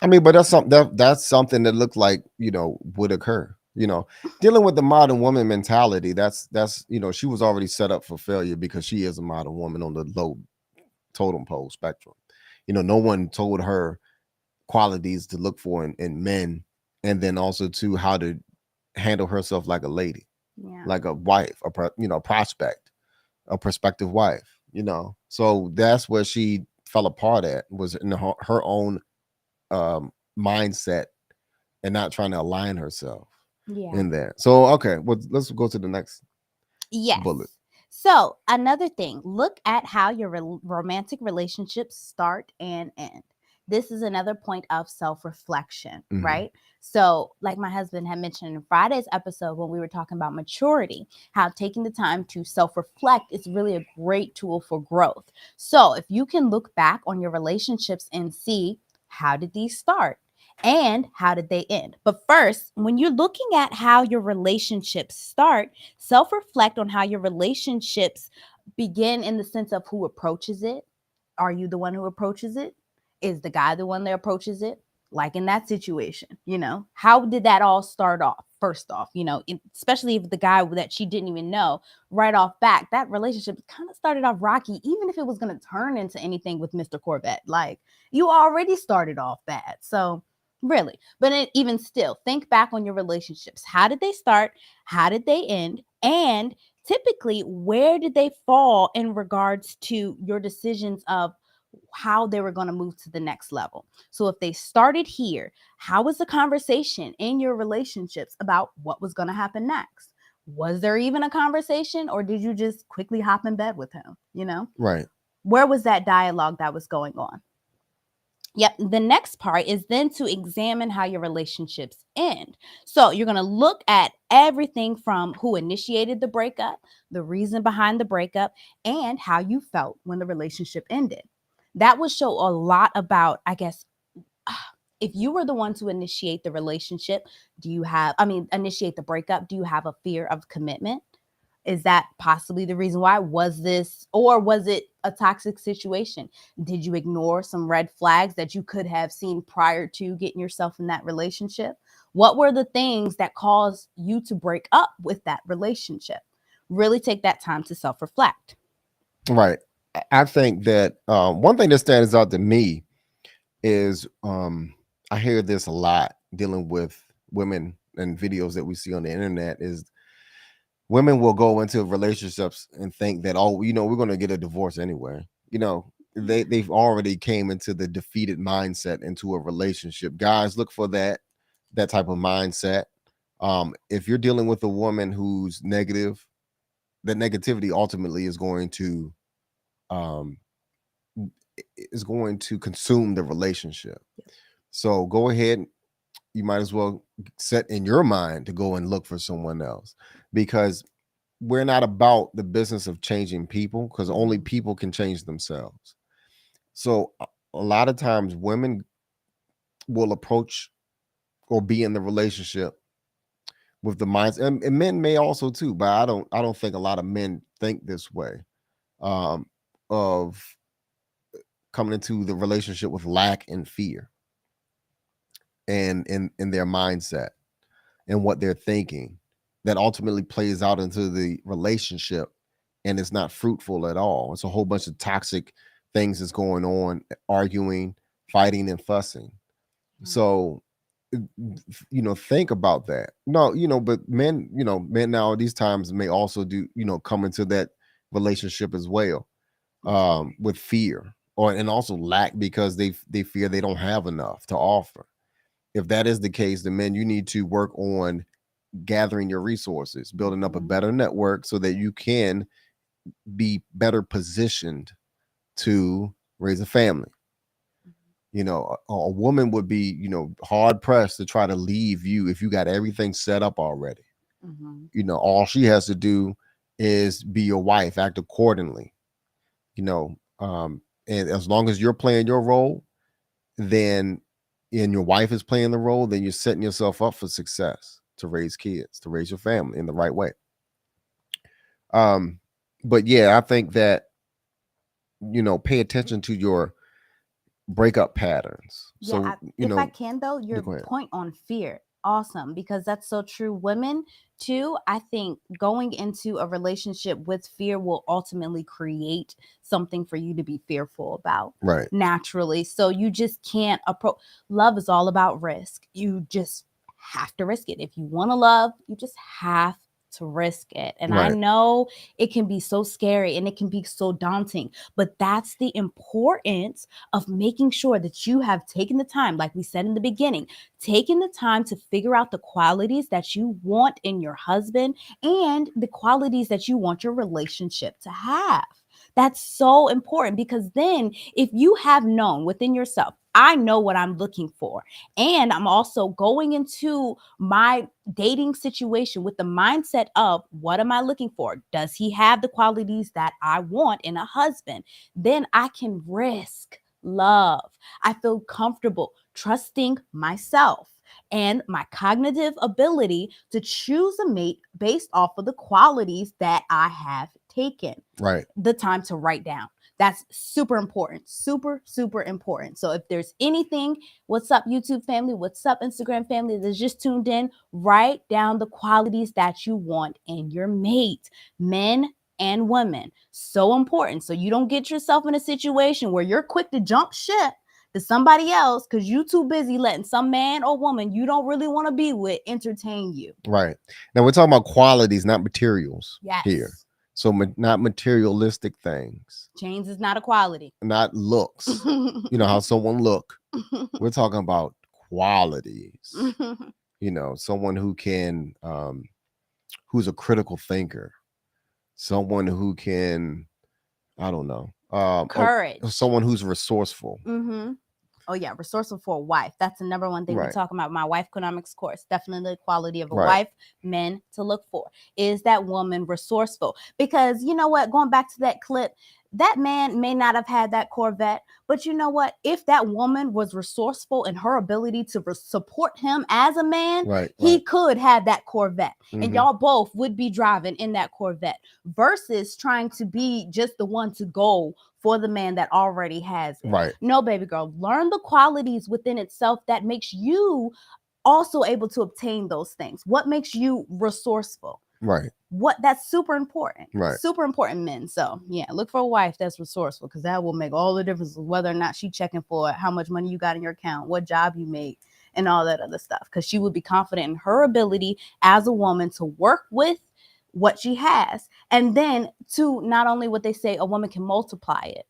E: I mean, but that's something that looked like, you know, would occur. You know, dealing with the modern woman mentality, that's you know, she was already set up for failure because she is a modern woman on the low totem pole spectrum. You know, no one told her qualities to look for in men, and then also to how to handle herself like a lady,
F: yeah.
E: like a wife, a prospect, a prospective wife. You know, so that's where she fell apart at, was in her own mindset and not trying to align herself in there. So okay, well, let's go to the next bullet.
F: So another thing, look at how your romantic relationships start and end. This is another point of self-reflection, right? So like my husband had mentioned in Friday's episode when we were talking about maturity, how taking the time to self-reflect is really a great tool for growth. So if you can look back on your relationships and see, how did these start and how did they end? But first, when you're looking at how your relationships start, self-reflect on how your relationships begin in the sense of who approaches it. Are you the one who approaches it? Is the guy the one that approaches it? Like in that situation, you know, how did that all start off? First off, you know, especially if the guy that she didn't even know right off back, that relationship kind of started off rocky, even if it was going to turn into anything with Mr. Corvette. Like, you already started off bad. So really, but even still, think back on your relationships. How did they start? How did they end? And typically, where did they fall in regards to your decisions of how they were going to move to the next level? So if they started here, how was the conversation in your relationships about what was going to happen next? Was there even a conversation, or did you just quickly hop in bed with him? You know,
E: Right.
F: Where was that dialogue that was going on? Yep. The next part is then to examine how your relationships end. So you're going to look at everything from who initiated the breakup, the reason behind the breakup, and how you felt when the relationship ended. That will show a lot about, I guess, if you were the one to initiate the relationship, initiate the breakup, do you have a fear of commitment? Is that possibly the reason why? Was it a toxic situation? Did you ignore some red flags that you could have seen prior to getting yourself in that relationship? What were the things that caused you to break up with that relationship? Really take that time to self-reflect.
E: Right. I think that one thing that stands out to me is I hear this a lot dealing with women and videos that we see on the internet is women will go into relationships and think that, oh, we're going to get a divorce anyway. They've already came into the defeated mindset into a relationship. Guys, look for that type of mindset. If you're dealing with a woman who's negative, that negativity ultimately is going to consume the relationship. So go ahead. You might as well set in your mind to go and look for someone else, because we're not about the business of changing people, because only people can change themselves. So a lot of times women will approach or be in the relationship with the minds, and men may also too, but I don't think a lot of men think this way, of coming into the relationship with lack and fear and in their mindset and what they're thinking, that ultimately plays out into the relationship, and it's not fruitful at all. It's a whole bunch of toxic things that's going on, arguing, fighting, and fussing. So think about that. No, but men now these times may also do, come into that relationship as well, with fear and also lack, because they fear they don't have enough to offer. If that is the case, then men, you need to work on gathering your resources, building up a better network so that you can be better positioned to raise a family. A woman would be, hard pressed to try to leave you if you got everything set up already. All she has to do is be your wife, act accordingly. And as long as you're playing your role, then and your wife is playing the role, then you're setting yourself up for success to raise kids, to raise your family in the right way. But yeah, I think that, pay attention to your breakup patterns.
F: Yeah,
E: So,
F: if I can though, your
E: go ahead.
F: point on fear, awesome, because that's so true. Women too, I think going into a relationship with fear will ultimately create something for you to be fearful about.
E: Right.
F: Naturally. So you just can't approach. Love is all about risk. You just have to risk it. If you want to love, you just have to risk it. And I
E: Right.
F: know it can be so scary and it can be so daunting, but that's the importance of making sure that you have taken the time, like we said in the beginning, taking the time to figure out the qualities that you want in your husband and the qualities that you want your relationship to have. That's so important, because then if you have known within yourself, I know what I'm looking for, and I'm also going into my dating situation with the mindset of, what am I looking for? Does he have the qualities that I want in a husband? Then I can risk love. I feel comfortable trusting myself and my cognitive ability to choose a mate based off of the qualities that I have taken
E: Right.
F: the time to write down. That's super important. Super, super important. So if there's anything, what's up, YouTube family? What's up, Instagram family that's just tuned in? Write down the qualities that you want in your mate, men and women. So important. So you don't get yourself in a situation where you're quick to jump ship to somebody else because you're too busy letting some man or woman you don't really want to be with entertain you.
E: Right. Now we're talking about qualities, not materials.
F: Yes.
E: Here. So not materialistic things.
F: Chains is not a quality.
E: Not looks. How someone look. We're talking about qualities. Someone who can, who's a critical thinker. Someone who can, I don't know.
F: Courage.
E: Someone who's resourceful.
F: Oh yeah, resourceful for a wife. That's the number one thing we
E: Right.
F: talk about. My wife economics course. Definitely the quality of a
E: Right.
F: wife, men to look for. Is that woman resourceful? Because you know what? Going back to that clip, that man may not have had that Corvette, but you know what? If that woman was resourceful in her ability to support him as a man,
E: Right.
F: he could have that Corvette, and
E: Mhm.
F: y'all both would be driving in that Corvette versus trying to be just the one to go for the man that already has it.
E: Right.
F: No, baby girl, learn the qualities within itself that makes you also able to obtain those things. What makes you resourceful?
E: Right.
F: That's super important.
E: Right.
F: Super important, men. So yeah, look for a wife that's resourceful, because that will make all the difference whether or not she checking for how much money you got in your account, what job you make, and all that other stuff. Because she would be confident in her ability as a woman to work with what she has, and then to not only what they say, a woman can multiply it.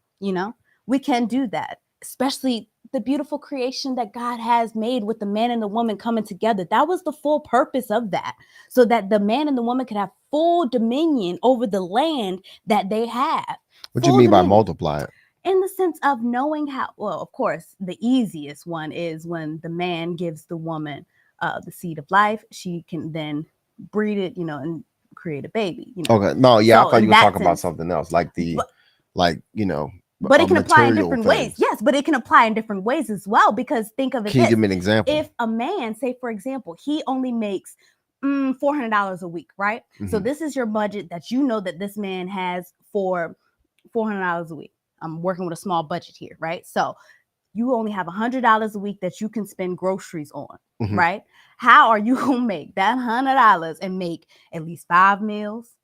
F: We can do that, especially the beautiful creation that God has made with the man and the woman coming together. That was the full purpose of that, so that the man and the woman could have full dominion over the land that they have.
E: What you
F: Full
E: mean by
F: dominion.
E: multiply it?
F: In the sense of knowing how. Well, of course, the easiest one is when the man gives the woman the seed of life. She can then breed it, and create a baby.
E: Okay. No, yeah,
F: So
E: I thought
F: in
E: you were
F: that
E: talking about
F: sense-
E: something else, like
F: But it can apply in
E: material
F: different
E: thing.
F: ways. Yes, but it can apply in different ways as well, because think of it
E: Can you
F: this.
E: give me an example?
F: If a man, say for example, he only makes $400 a week, right? So
E: Mhm.
F: this is your budget that you know that this man has for $400 a week. I'm working with a small budget here, right? So you only have $100 a week that you can spend groceries on,
E: Mhm.
F: right? How are you gonna make that $100 and make at least 5 meals,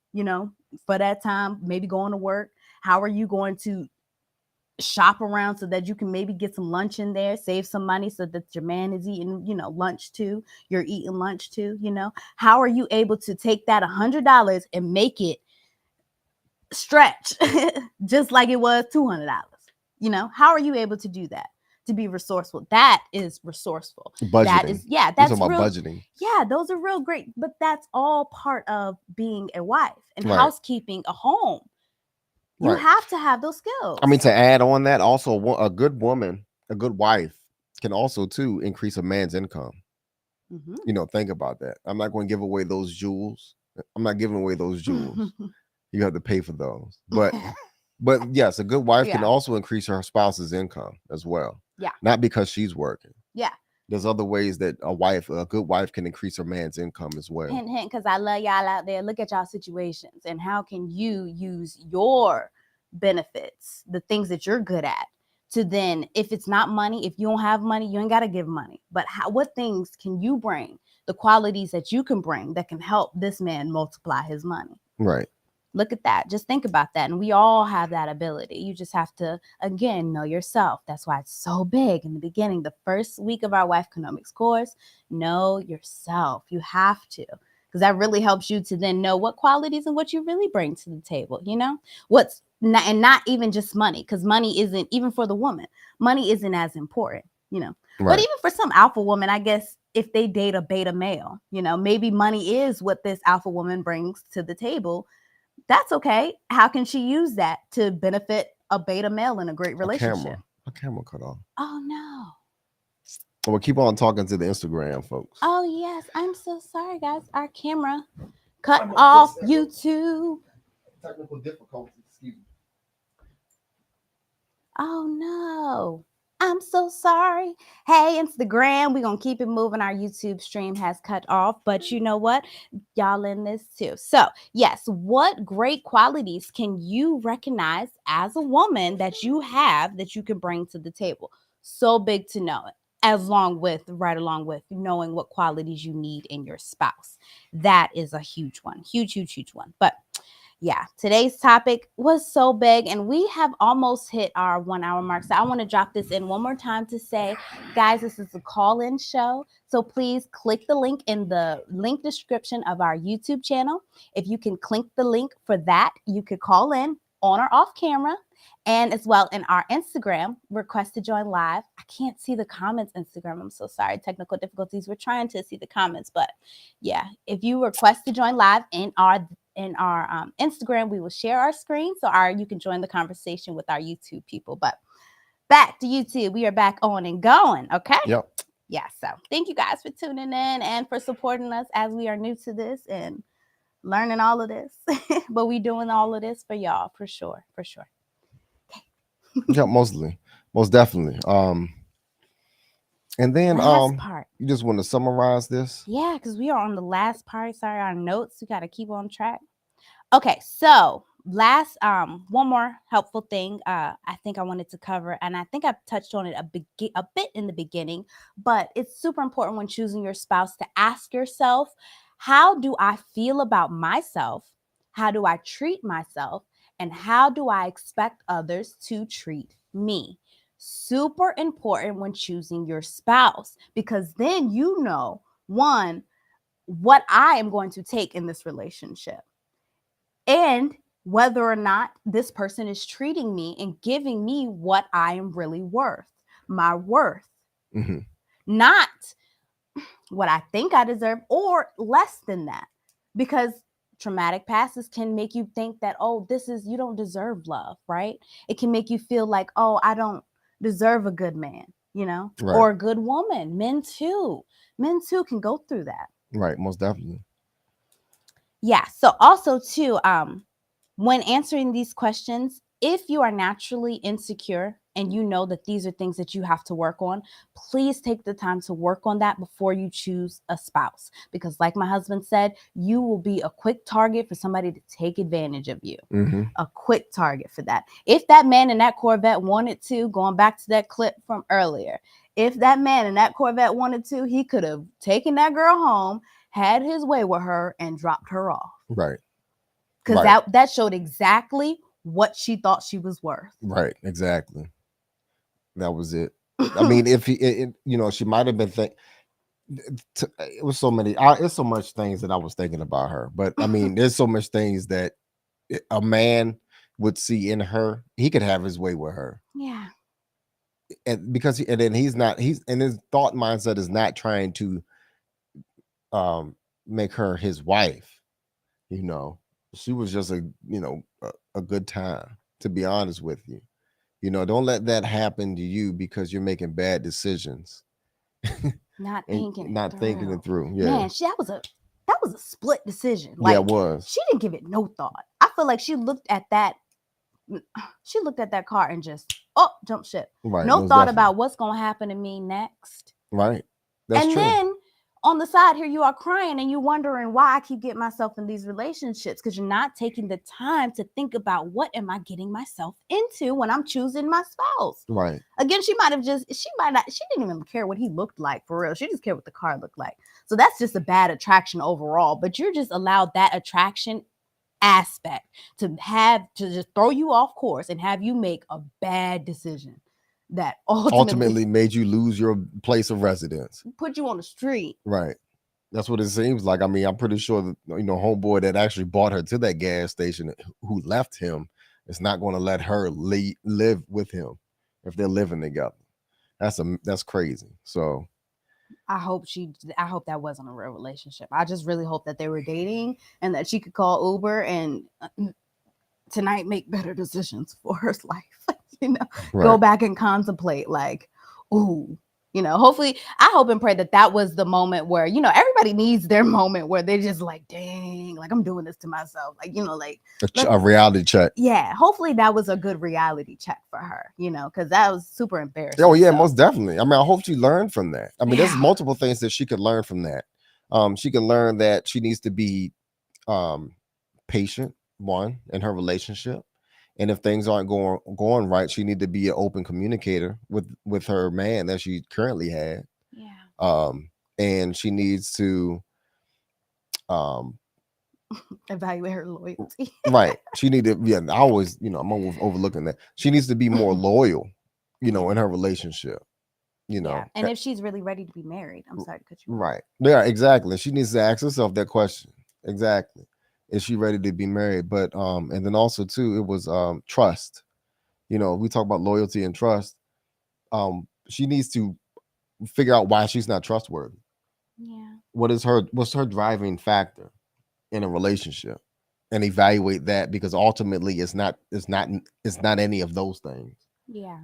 F: for that time, maybe going to work? How are you going to shop around so that you can maybe get some lunch in there, save some money so that your man is eating, lunch too, you're eating lunch too? How are you able to take that $100 and make it stretch just like it was $200? How are you able to do that, to be resourceful? That is resourceful.
E: Budgeting.
F: That is, yeah,
E: You're
F: that's
E: talking about
F: real.
E: budgeting.
F: Yeah, those are real great, but that's all part of being a wife and
E: Right.
F: housekeeping a home. You
E: Right.
F: have to have those skills.
E: I mean, to add on that, also a good woman, a good wife can also too increase a man's income.
F: Mhm.
E: Think about that. I'm not going to give away those jewels. I'm not giving away those jewels. You have to pay for those. But yes, a good wife can
F: Yeah.
E: also increase her spouse's income as well.
F: Yeah.
E: Not because she's working.
F: Yeah.
E: There's other ways that a good wife can increase her man's income as well.
F: Hint, hint, because I love y'all out there. Look at y'all situations and how can you use your benefits, the things that you're good at, to then, if it's not money, if you don't have money, you ain't got to give money. But what things can you bring, the qualities that you can bring that can help this man multiply his money?
E: Right.
F: Look at that. Just think about that. And we all have that ability. You just have to, again, know yourself. That's why it's so big in the beginning. The first week of our Wife Economics course, know yourself. You have to, because that really helps you to then know what qualities and what you really bring to the table. What's not, and not even just money, because money isn't, even for the woman, money isn't as important,
E: Right.
F: But even for some alpha woman, I guess, if they date a beta male, maybe money is what this alpha woman brings to the table. That's okay. How can she use that to benefit a beta male in a great relationship?
E: My camera cut off.
F: Oh no.
E: Well, keep on talking to the Instagram folks.
F: Oh yes. I'm so sorry, guys. Our camera cut off YouTube.
E: Technical difficulties. Excuse me.
F: Oh no. I'm so sorry. Hey, Instagram, we're going to keep it moving. Our YouTube stream has cut off, but you know what? Y'all in this too. So yes, what great qualities can you recognize as a woman that you have that you can bring to the table? So big to know it, right along with knowing what qualities you need in your spouse. That is a huge one. Huge, huge, huge one. But yeah, today's topic was so big and we have almost hit our 1 hour mark. So I want to drop this in one more time to say, guys, this is a call-in show. So please click the link in the link description of our YouTube channel. If you can click the link for that, you could call in on or off camera. And as well in our Instagram, request to join live. I can't see the comments, Instagram. I'm so sorry. Technical difficulties. We're trying to see the comments. But yeah, if you request to join live in our Instagram, we will share our screen so you can join the conversation with our YouTube people. But back to YouTube. We are back on and going. Okay.
E: Yep.
F: Yeah. So thank you guys for tuning in and for supporting us as we are new to this and learning all of this. But we doing all of this for y'all for sure. For sure.
E: Yeah, most definitely. And then
F: Last part.
E: you just want to summarize this?
F: Yeah, because we are on the last part. Sorry, our notes. We got to keep on track. Okay, so last one more helpful thing I think I wanted to cover, and I think I've touched on it a bit in the beginning, but it's super important when choosing your spouse to ask yourself, how do I feel about myself? How do I treat myself? And how do I expect others to treat me? Super important when choosing your spouse, because then you know, one, what I am going to take in this relationship, and whether or not this person is treating me and giving me what I am really worth, my worth, not what I think I deserve or less than that, because traumatic pasts can make you think that, oh, you don't deserve love, right? It can make you feel like, oh, I don't deserve a good man,
E: Right.
F: or a good woman. Men too can go through that.
E: Right, most definitely.
F: Yeah. So also too, when answering these questions, if you are naturally insecure and you know that these are things that you have to work on, please take the time to work on that before you choose a spouse. Because like my husband said, you will be a quick target for somebody to take advantage of you. A quick target for that. If that man in that Corvette wanted to, going back to that clip from earlier, if that man in that Corvette wanted to, he could have taken that girl home, had his way with her, and dropped her off.
E: Right.
F: Because that showed exactly what she thought she was worth.
E: Right, exactly. That was it. I mean, if she might have been it was so many. It's so much things that I was thinking about her, but I mean, there's so much things that a man would see in her. He could have his way with her.
F: Yeah.
E: And because his thought mindset is not trying to make her his wife. She was just a good time, to be honest with you. Don't let that happen to you because you're making bad decisions.
F: Not thinking it through.
E: Yeah.
F: Man, that was a split decision.
E: Like, yeah, it was.
F: She didn't give it no thought. I feel like she looked at that car and just jump ship. Right. No thought about what's gonna happen to me next.
E: Right. That's true.
F: Then on the side here, you are crying and you're wondering why I keep getting myself in these relationships, because you're not taking the time to think about what am I getting myself into when I'm choosing my spouse.
E: Right.
F: Again, she didn't even care what he looked like for real. She just cared what the car looked like. So that's just a bad attraction overall, but you're just allowed that attraction aspect to just throw you off course and have you make a bad decision that ultimately
E: made you lose your place of residence,
F: put you on the street.
E: Right. That's what it seems like. I mean, I'm pretty sure that homeboy that actually brought her to that gas station, who left him, is not going to let her live with him if they're living together. That's crazy. So
F: I hope that wasn't a real relationship. I just really hope that they were dating and that she could call Uber and tonight make better decisions for her life. Go back and contemplate like, hopefully I hope and pray that was the moment where, everybody needs their moment where they're just like, dang, like I'm doing this to myself. Like,
E: a reality check.
F: Yeah. Hopefully that was a good reality check for her, because that was super embarrassing.
E: Oh yeah, most definitely. I mean, I hope she learned from that. I mean, there's multiple things that she could learn from that. She can learn that she needs to be patient, one, in her relationship. And if things aren't going right, she need to be an open communicator with her man that she currently had.
F: Yeah.
E: And she needs to
F: evaluate her loyalty.
E: Right. She need to. Yeah. I always, I'm always overlooking that. She needs to be more loyal, in her relationship.
F: Yeah. And if she's really ready to be married, I'm sorry to cut you off.
E: Right. Yeah. Exactly. She needs to ask herself that question. Exactly. Is she ready to be married? But and then also too, it was trust. We talk about loyalty and trust. She needs to figure out why she's not trustworthy.
F: Yeah.
E: What's her driving factor in a relationship, and evaluate that, because ultimately it's not any of those things.
F: Yeah.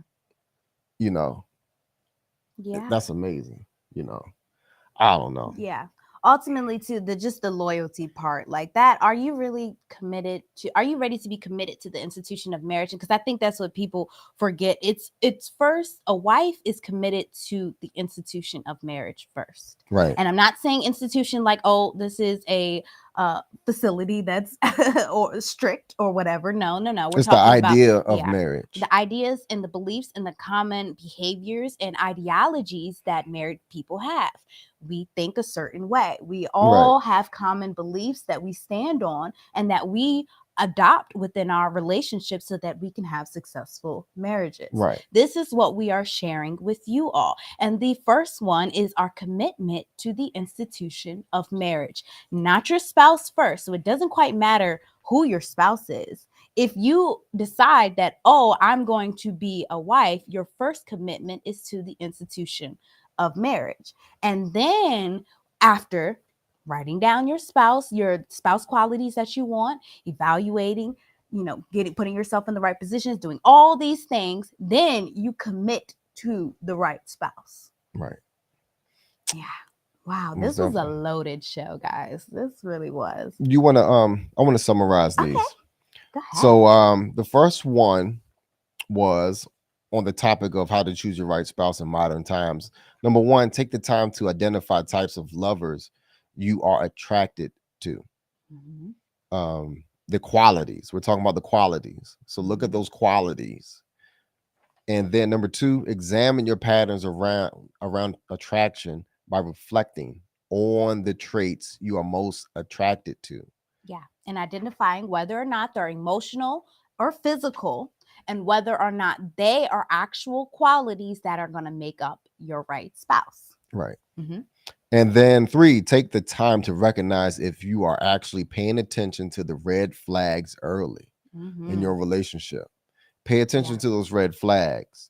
E: you know,
F: Yeah.
E: that's amazing. You know, I don't know.
F: Yeah. Ultimately, to the loyalty part, like that, are you really committed to, are you ready to be committed to the institution of marriage? Because I think that's what people forget. It's first, a wife is committed to the institution of marriage first.
E: Right.
F: And I'm not saying institution like, oh, this is a facility that's or strict or whatever. No. We're
E: It's the
F: talking about,
E: idea of
F: yeah,
E: marriage.
F: the ideas and the beliefs and the common behaviors and ideologies that married people have. We think a certain way. We all have common beliefs that we stand on and that we adopt within our relationships so that we can have successful marriages.
E: Right.
F: This is what we are sharing with you all. And the first one is our commitment to the institution of marriage, not your spouse first. So it doesn't quite matter who your spouse is. If you decide that, oh, I'm going to be a wife, your first commitment is to the institution of marriage. And then after writing down your spouse qualities that you want, evaluating, putting yourself in the right positions, doing all these things, then you commit to the right spouse.
E: Right.
F: Yeah. Wow.
E: Most
F: This was a
E: definitely.
F: loaded show, guys. This really was.
E: You want to I want to summarize these.
F: Okay. Go ahead.
E: So the first one was on the topic of how to choose your right spouse in modern times. Number one, take the time to identify types of lovers you are attracted to. The qualities. We're talking about the qualities. So look at those qualities. And then number two, examine your patterns around attraction by reflecting on the traits you are most attracted to.
F: Yeah. And identifying whether or not they're emotional or physical, and whether or not they are actual qualities that are going to make up your right spouse.
E: Right. And then three, take the time to recognize if you are actually paying attention to the red flags early in your relationship. Pay attention to those red flags,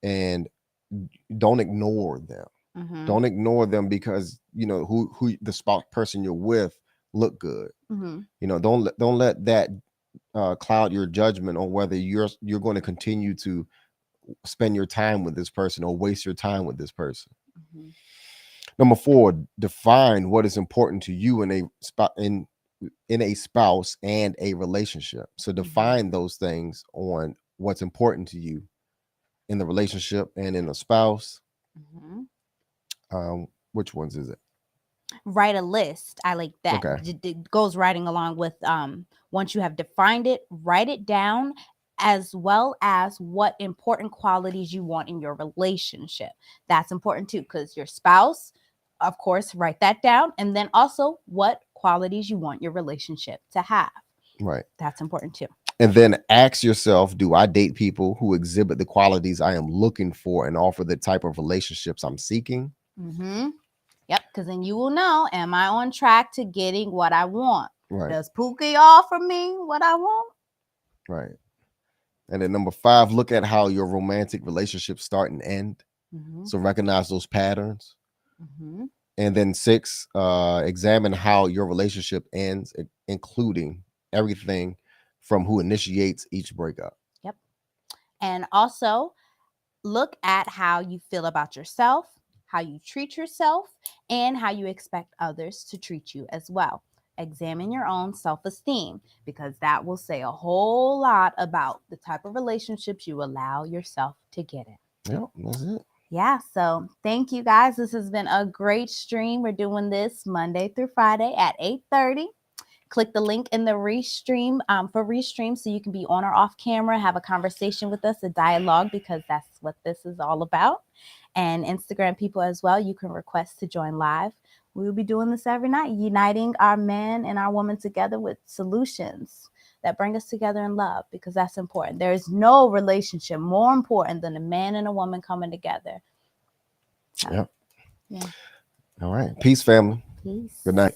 E: and don't ignore them. Don't ignore them because who the spouse person you're with look good. Don't let that cloud your judgment on whether you're going to continue to spend your time with this person or waste your time with this person. Number four, define what is important to you in a spouse and a relationship. So define those things on what's important to you in the relationship and in a spouse. Which ones is it?
F: Write a list. I like that.
E: Okay.
F: It goes writing along with once you have defined it, write it down, as well as what important qualities you want in your relationship. That's important too, because your spouse, of course, write that down. And then also what qualities you want your relationship to have.
E: Right.
F: That's important too.
E: And then ask yourself, do I date people who exhibit the qualities I am looking for and offer the type of relationships I'm seeking?
F: Yep, because then you will know, am I on track to getting what I want?
E: Right.
F: Does Pookie offer me what I want?
E: Right. And then number five, look at how your romantic relationships start and end. So recognize those patterns. And then six, examine how your relationship ends, including everything from who initiates each breakup.
F: Yep. And also look at how you feel about yourself, how you treat yourself, and how you expect others to treat you as well. Examine your own self-esteem, because that will say a whole lot about the type of relationships you allow yourself to get in.
E: Yep, that's it.
F: Yeah, so thank you guys. This has been a great stream. We're doing this Monday through Friday at 8:30. Click the link in the restream for restream so you can be on or off camera, have a conversation with us, a dialogue, because that's what this is all about. And Instagram people as well, you can request to join live. We will be doing this every night, uniting our men and our women together with solutions that bring us together in love, because that's important. There is no relationship more important than a man and a woman coming together. So,
E: Yep.
F: yeah.
E: All right. Peace, family.
F: Peace.
E: Good night.